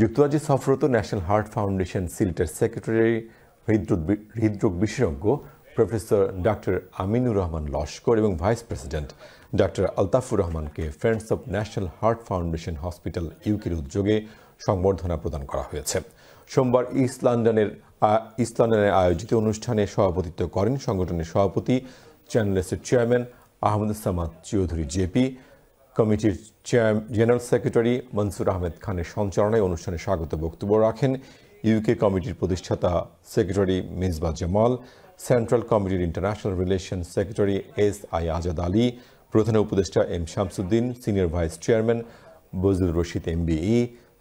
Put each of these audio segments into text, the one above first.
যুক্তরাজ্যে সফররত national heart foundation সিলেটের সেক্রেটারি হৃদরোগ বিশেষজ্ঞ প্রফেসর ডক্টর আমিনুর রহমান লস্কর এবং ভাইস প্রেসিডেন্ট ডক্টর আলতাফুর রহমানকে friends of national heart foundation hospital ইউকের উদ্যোগে সংবর্ধনা প্রদান করা হয়েছে। সোমবার ইস্ট লন্ডনে আয়োজিত অনুষ্ঠানে সভাপতিত্ব করেন সংগঠনের সভাপতি চ্যানেলসের চেয়ারম্যান আহমদুজ্জামান চৌধুরী জেপি। কমিটির জেনারেল সেক্রেটারি মনসুর আহমেদ খানের সঞ্চালনায় অনুষ্ঠানে স্বাগত বক্তব্য রাখেন ইউকে কমিটির প্রতিষ্ঠাতা সেক্রেটারি মিসবাহ জামাল, সেন্ট্রাল কমিটির international relation secretary SI Azad Ali, প্রধান উপদেষ্টা M Shamsuddin, senior vice chairman Bazlur Rashid MBE,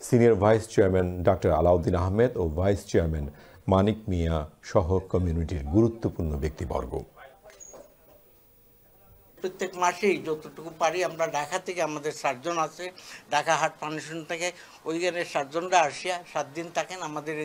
senior vice chairman doctor Alauddin Ahmed ও ভাইস চেয়ারম্যান মানিক মিয়া সহ কমিউনিটির গুরুত্বপূর্ণ ব্যক্তিবর্গ। প্রত্যেক মাসেই যতটুকু পারি আমরা ঢাকা থেকে, আমাদের সার্জন আছে ঢাকা হার্ট ফাউন্ডেশন থেকে, ওইখানের সার্জনরা আসিয়া 7 দিন থাকেন, আমাদের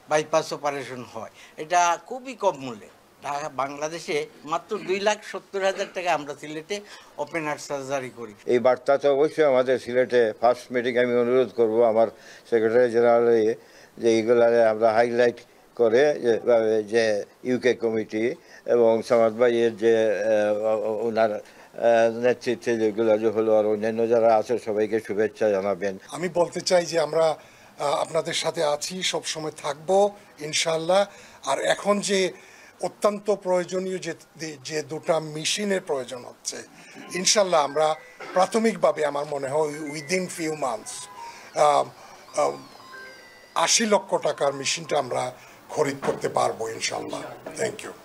বাইপাস অপারেশন হয়। এটা খুবই কম মূল্যে। ঢাকা বাংলাদেশে মাত্র 2,70,000 টাকা আমরা সিলেটে ওপেন হার্ট সার্জারি করি। এই বার্তা তো অবশ্যই আমাদের সিলেটে ফার্স্ট মিটিং আমি অনুরোধ করব আমার সেক্রেটারি জেনারেল যে এইগুলো আমরা হাইলাইট করে যে ইউকে কমিটি এবং সমাজ ভাইয়ের যে ওনার নেতৃত্বে যেগুলো যে হলো আর অন্যান্য যারা আছে সবাইকে শুভেচ্ছা জানাবেন। আমি বলতে চাই যে আমরা আপনাদের সাথে আছি, সবসময় থাকবো ইনশাল্লাহ। আর এখন যে অত্যন্ত প্রয়োজনীয় যে দুটা মেশিনের প্রয়োজন হচ্ছে, ইনশাল্লাহ আমরা প্রাথমিকভাবে আমার মনে হয় উইদিন ফিউ মান্থস 80 লক্ষ টাকার মেশিনটা আমরা খরিদ করতে পারবো ইনশাল্লাহ। Thank you.